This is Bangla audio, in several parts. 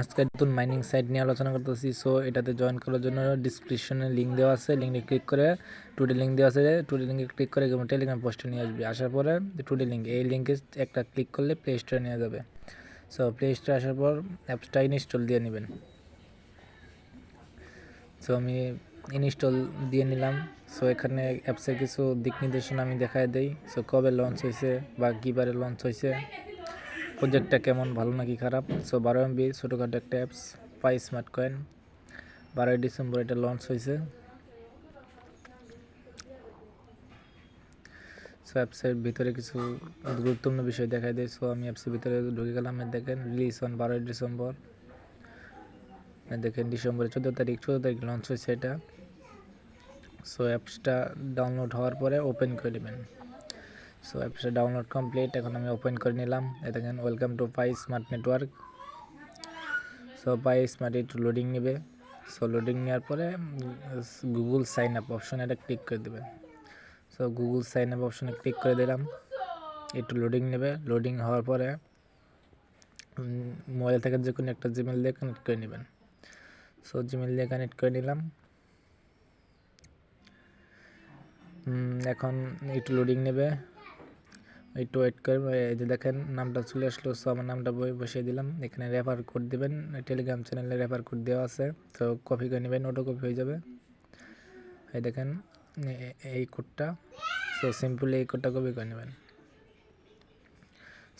আজকে নতুন মাইনিং সাইট নিয়ে আলোচনা করতেছি। সো এটাতে জয়েন করার জন্য ডিসক্রিপশনে লিঙ্ক দেওয়া আছে, লিঙ্কে ক্লিক করে টুডে লিঙ্ক দেওয়া আছে, টুডে লিঙ্কে ক্লিক করে টেলিগ্রাম পোস্টে নিয়ে আসবে। আসার পরে টুডে লিঙ্ক, এই লিঙ্কে একটা ক্লিক করলে প্লে স্টোরে নিয়ে যাবে। সো প্লে স্টোরে আসার পর অ্যাপসটা ইনস্টল দিয়ে নেবেন। সো আমি ইনস্টল দিয়ে নিলাম। সো এখানে অ্যাপসের কিছু দিক নির্দেশনা আমি দেখাই দিই। সো কবে লঞ্চ হয়েছে বা কীবারে লঞ্চ হয়েছে, প্রজেক্টটা কেমন, ভালো নাকি খারাপ। সো 12 MB ছোটোখাটো একটা অ্যাপস, পাই স্মার্ট কয়েন, 12 ডিসেম্বর এটা লঞ্চ হয়েছে। সো অ্যাপসের ভিতরে কিছু গুরুত্বপূর্ণ বিষয় দেখাই দেয়। সো আমি অ্যাপসের ভিতরে ঢুকে গেলাম। দেখেন রিলিজ অন 12 ডিসেম্বর, দেখেন ডিসেম্বরের 14 তারিখ লঞ্চ হয়েছে এটা। সো অ্যাপসটা ডাউনলোড হওয়ার পরে ওপেন করে নেবেন। সো অ্যাপসটা ডাউনলোড কমপ্লিট, এখন আমি ওপেন করে নিলাম। দেখেন welcome to pi smart network. So pi smart একটু লোডিং নেবে। সো লোডিং নেওয়ার পরে গুগল সাইন আপ অপশনে এটা ক্লিক করে দেবেন। সো গুগল সাইন আপ অপশনে ক্লিক করে দিলাম, একটু লোডিং নেবে। লোডিং হওয়ার পরে মোবাইল থেকে যে কোনো একটা জিমেল দিয়ে কানেক্ট করে নেবেন। সো জিমেল দিয়ে কানেক্ট করে নিলাম। এখন একটু লোডিং নেবে, একটু ওয়েট করবে। এই যে দেখেন নামটা চলে আসলো। সো আমার নামটা বসিয়ে দিলাম। এখানে রেফার কোড দিবেন, টেলিগ্রাম চ্যানেলে রেফার কোড দেওয়া আছে। তো কপি করে নেবেন, অটো কপি হয়ে যাবে। এই দেখেন এই কোডটা। সো সিম্পলি এই কোডটা কপি করে নেবেন।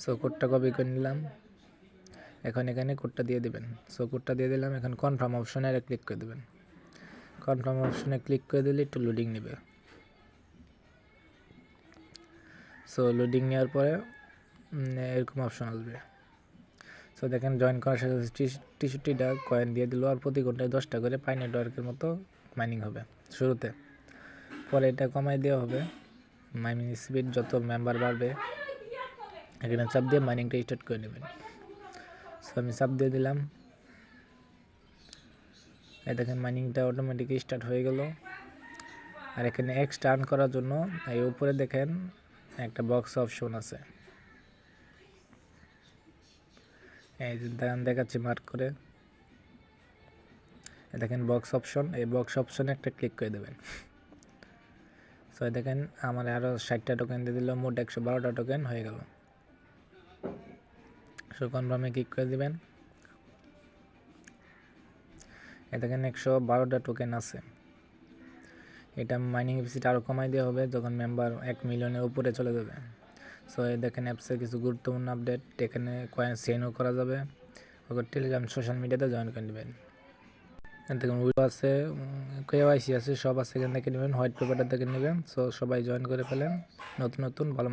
সো কোডটা কপি করে নিলাম। এখন এখানে কোডটা দিয়ে দেবেন। সো কোডটা দিয়ে দিলাম। এখন কনফার্ম অপশনে ক্লিক করে দেবেন। কনফার্ম অপশনে ক্লিক করে দিলে একটু লোডিং নেবে। সো লোডিং নেওয়ার পরে এরকম অপশন আসবে। সো দেখেন জয়েন করার সাথে 63টা কয়েন দিয়ে দিল, আর প্রতি ঘন্টায় 10টা করে পাই নেটওয়ার্কের মতো মাইনিং হবে শুরুতে। পরে এটা কমাই দেওয়া হবে। মাইনিং স্পিড যত মেম্বার বাড়বে এখানে চাপ দিয়ে মাইনিংটা স্টার্ট করে নেবেন। সো আমি চাপ দিয়ে দিলাম। এই দেখেন মাইনিংটা অটোমেটিক স্টার্ট হয়ে গেল। আর এখানে এক্সট্রা আর্ন করার জন্য এই উপরে দেখেন একটা বক্স অপশন আছে, এই দেখাচ্ছি মার্ক করে। দেখেন বক্স অপশন, এই বক্স অপশনে একটা ক্লিক করে দেবেন। সো দেখেন আমার আরও 60টা টোকেন দিয়ে দিল, মোট 112টা টোকেন হয়ে গেল। সো কনফার্মে ক্লিক করে দেবেন। এই দেখেন 112টা টোকেন আছে। এটা মাইনিং এফিসিটা আরও কমাই দেওয়া হবে যখন মেম্বার 1 মিলিয়নের উপরে চলে যাবে। সো এই দেখেন অ্যাপসের কিছু গুরুত্বপূর্ণ আপডেট, এখানে কয়েন সেন্ডও করা যাবে। ওকে টেলিগ্রাম সোশ্যাল মিডিয়াতে জয়েন করে নেবেন। দেখুন উইডো আছে, KYC আছে, সব আছে, এখান থেকে নেবেন। হোয়াইট পেপারটা থেকে নেবেন। সো সবাই জয়েন করে ফেলেন, নতুন ভালো